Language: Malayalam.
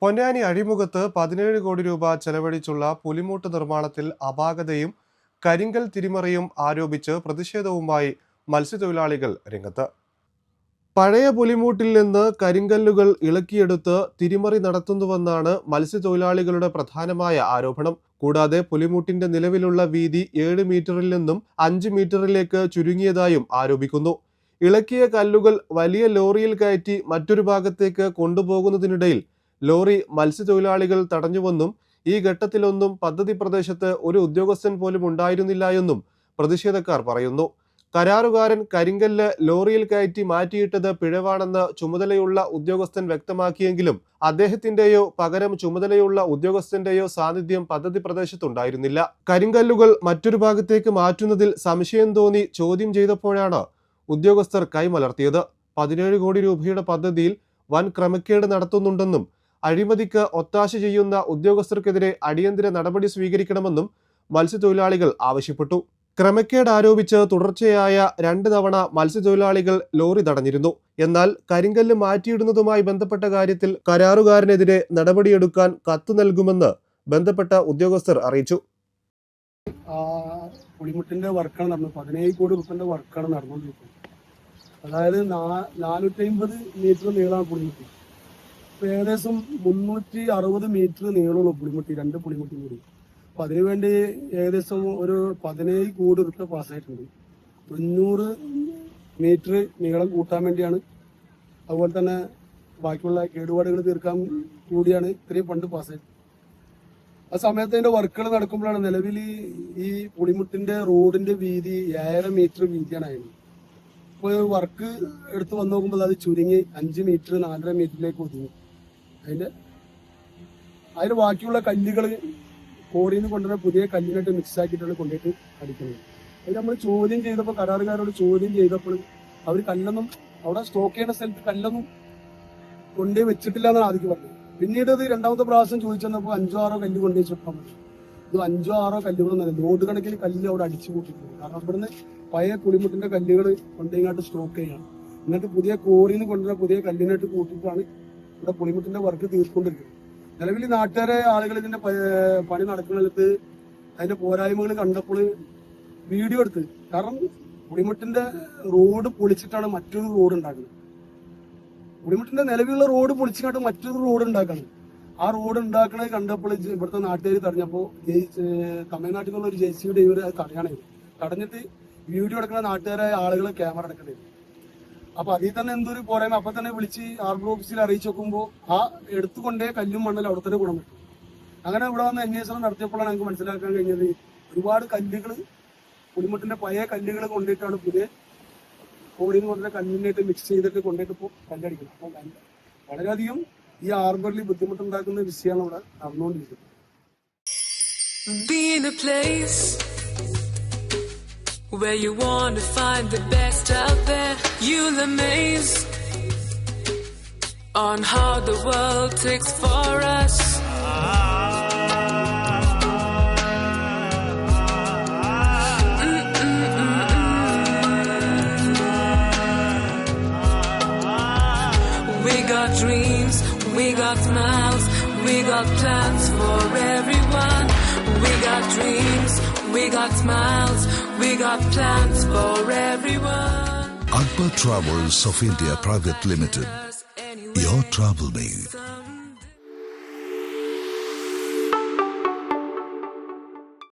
പൊന്നാനി അഴിമുഖത്ത് 17 കോടി രൂപ ചെലവഴിച്ചുള്ള പുലിമുട്ട് നിർമ്മാണത്തിൽ അപാകതയും കരിങ്കൽ തിരിമറിയും ആരോപിച്ച് പ്രതിഷേധവുമായി മത്സ്യത്തൊഴിലാളികൾ രംഗത്ത്. പഴയ പുലിമുട്ടിൽ നിന്ന് കരിങ്കല്ലുകൾ ഇളക്കിയെടുത്ത് തിരിമറി നടത്തുന്നുവെന്നാണ് മത്സ്യത്തൊഴിലാളികളുടെ പ്രധാനമായ ആരോപണം. കൂടാതെ പുലിമുട്ടിന്റെ നിലവിലുള്ള വീതി 7 മീറ്ററിൽ നിന്നും 5 മീറ്ററിലേക്ക് ചുരുങ്ങിയതായും ആരോപിക്കുന്നു. ഇളക്കിയ കല്ലുകൾ വലിയ ലോറിയിൽ കയറ്റി മറ്റൊരു ഭാഗത്തേക്ക് കൊണ്ടുപോകുന്നതിനിടയിൽ ലോറി മത്സ്യത്തൊഴിലാളികൾ തടഞ്ഞുവെന്നും ഈ ഘട്ടത്തിലൊന്നും പദ്ധതി പ്രദേശത്ത് ഒരു ഉദ്യോഗസ്ഥൻ പോലും ഉണ്ടായിരുന്നില്ല എന്നും പ്രതിഷേധക്കാർ പറയുന്നു. കരാറുകാരൻ കരിങ്കല്ല് ലോറിയിൽ കയറ്റി മാറ്റിയിട്ടത് പിഴവാണെന്ന് ചുമതലയുള്ള ഉദ്യോഗസ്ഥൻ വ്യക്തമാക്കിയെങ്കിലും അദ്ദേഹത്തിന്റെയോ പകരം ചുമതലയുള്ള ഉദ്യോഗസ്ഥന്റെയോ സാന്നിധ്യം പദ്ധതി പ്രദേശത്തുണ്ടായിരുന്നില്ല. കരിങ്കല്ലുകൾ മറ്റൊരു ഭാഗത്തേക്ക് മാറ്റുന്നതിൽ സംശയം തോന്നി ചോദ്യം ചെയ്തപ്പോഴാണ് ഉദ്യോഗസ്ഥർ കൈമലർത്തിയത്. 17 കോടി രൂപയുടെ പദ്ധതിയിൽ വൻ ക്രമക്കേട് നടത്തുന്നുണ്ടെന്നും അഴിമതിക്ക് ഒത്താശ ചെയ്യുന്ന ഉദ്യോഗസ്ഥർക്കെതിരെ അടിയന്തര നടപടി സ്വീകരിക്കണമെന്നും മത്സ്യത്തൊഴിലാളികൾ ആവശ്യപ്പെട്ടു. ക്രമക്കേട് ആരോപിച്ച് തുടർച്ചയായ 2 തവണ മത്സ്യത്തൊഴിലാളികൾ ലോറി തടഞ്ഞിരുന്നു. എന്നാൽ കരിങ്കല്ല് മാറ്റിയിടുന്നതുമായി ബന്ധപ്പെട്ട കാര്യത്തിൽ കരാറുകാരനെതിരെ നടപടിയെടുക്കാൻ കത്ത് നൽകുമെന്ന് ബന്ധപ്പെട്ട ഉദ്യോഗസ്ഥർ അറിയിച്ചു. പുലിമുട്ടിന്റെ വർക്കാണ് നടന്നത്. 17 കോടി രൂപന്റെ വർക്കാണ് നടന്നുകൊണ്ടിരിക്കുന്നത്. അതായത് 450 മീറ്റർ നീളമാണ് പുലിമുട്ടി. ഏകദേശം 360 മീറ്റർ നീളമുള്ള പുലിമുട്ടി, 2 പുലിമുട്ടി കൂടി. അപ്പൊ അതിനുവേണ്ടി ഏകദേശം ഒരു 17 കോടി രൂപ പാസ്സായിട്ടുണ്ട്. 900 മീറ്റർ നീളം കൂട്ടാൻ വേണ്ടിയാണ്. അതുപോലെ തന്നെ ബാക്കിയുള്ള കേടുപാടുകൾ തീർക്കാൻ കൂടിയാണ് ഇത്രയും ഫണ്ട് പാസ്സായത്. ആ സമയത്ത് അതിന്റെ വർക്കുകൾ നടക്കുമ്പോഴാണ് നിലവിൽ ഈ പുളിമുട്ടിന്റെ റോഡിന്റെ വീതി 7 മീറ്റർ വീതിയാണ് ആയത്. ഇപ്പോൾ വർക്ക് എടുത്ത് വന്ന് നോക്കുമ്പോൾ അത് ചുരുങ്ങി 5 മീറ്റർ 4.5 മീറ്ററിലേക്ക് ഒതുങ്ങി. അതിന് ബാക്കിയുള്ള കല്ലുകൾ കോടിയിൽ നിന്ന് കൊണ്ടുവരുന്ന പുതിയ കല്ലിനായിട്ട് മിക്സ് ആക്കിയിട്ടാണ് കൊണ്ടുപോയിട്ട് അടിക്കുന്നത്. അത് നമ്മൾ ചോദ്യം ചെയ്തപ്പോൾ കരാറുകാരോട് ചോദ്യം ചെയ്തപ്പോൾ അവർ കല്ലൊന്നും അവിടെ സ്റ്റോക്ക് ചെയ്യുന്ന സ്ഥലത്ത് കല്ലൊന്നും കൊണ്ടുപോയി വെച്ചിട്ടില്ല എന്നാണ് ആദ്യം പറഞ്ഞത്. പിന്നീട് അത് 2ാമത്തെ പ്രാവശ്യം ചോദിച്ചപ്പോൾ 5-6 കല്ല് കൊണ്ടുപോയി വെക്കാൻ പറ്റും. ഇത് 5-6 കല്ലുകളൊന്നും ലോഡ് കണക്കിന് കല്ല് അവിടെ അടിച്ചു കൂട്ടിയിട്ടുണ്ട്. കാരണം ഇവിടുന്ന് പഴയ പുളിമുട്ടിന്റെ കല്ലുകൾ കൊണ്ടുപോയിട്ട് സ്റ്റോക്ക് ചെയ്യണം. എന്നിട്ട് പുതിയ കോറിയിൽ നിന്ന് കൊണ്ടുവരുന്ന പുതിയ കല്ലിനായിട്ട് കൂട്ടിയിട്ടാണ് ഇവിടെ പുളിമുട്ടിന്റെ വർക്ക് തീർക്കൊണ്ടിരിക്കുന്നത്. നിലവിൽ നാട്ടുകാരെ ആളുകൾ ഇതിന്റെ പണി നടക്കുന്നിടത്ത് അതിന്റെ പോരായ്മകൾ കണ്ടപ്പോൾ വീഡിയോ എടുത്ത്, കാരണം പുളിമുട്ടിന്റെ റോഡ് പൊളിച്ചിട്ടാണ് മറ്റൊരു റോഡ് ഉണ്ടാക്കുന്നത്. പുളിമുട്ടിന്റെ നിലവിലുള്ള റോഡ് പൊളിച്ചിട്ട് മറ്റൊരു റോഡ് ഉണ്ടാക്കണം. ആ റോഡ് ഉണ്ടാക്കണത് കണ്ടപ്പോൾ ഇവിടുത്തെ നാട്ടുകാർ തടഞ്ഞപ്പോൾ തമിഴ്നാട്ടിൽ നിന്നുള്ള ഒരു JCB ഡ്രൈവർ അത് തടയാനായിരുന്നു. തടഞ്ഞിട്ട് വീഡിയോ എടുക്കുന്ന നാട്ടുകാരായ ആളുകൾ ക്യാമറ എടുക്കേണ്ടി വരും. അപ്പൊ അതിൽ തന്നെ എന്തൊരു പോരായ്മ അപ്പൊ തന്നെ വിളിച്ച് ആർബർ ഓഫീസിൽ അറിയിച്ചു നോക്കുമ്പോൾ ആ എടുത്തുകൊണ്ടേ കല്ലും മണ്ണലും അവിടെ തന്നെ ഗുണം കിട്ടും. അങ്ങനെ ഇവിടെ വന്ന് അന്വേഷണം നടത്തിയപ്പോഴാണ് ഞങ്ങൾക്ക് മനസ്സിലാക്കാൻ കഴിഞ്ഞത് ഒരുപാട് കല്ലുകൾ പുളിമുട്ടിന്റെ പഴയ കല്ലുകൾ കൊണ്ടിട്ടാണ് പുതിയ കോടിയിൽ നിന്ന് കൊണ്ടുവരുന്ന കല്ലിനായിട്ട് മിക്സ് ചെയ്തിട്ട് കൊണ്ടിട്ട് ഇപ്പോൾ കല്ലടിക്കണം. അപ്പോൾ വളരെയധികം ഈ ആർബറിൽ ബുദ്ധിമുട്ടുണ്ടാക്കുന്ന വിഷയമാണ് ഇവിടെ നടന്നുകൊണ്ടിരിക്കുന്നത്. Where you want to find the best out there, you'll amaze on how the world ticks for us. We got dreams, we got smiles, we got plans for everyone. We got dreams, we got smiles, we got plans for everyone. Akbar Travels of India Private Limited, your travel mate.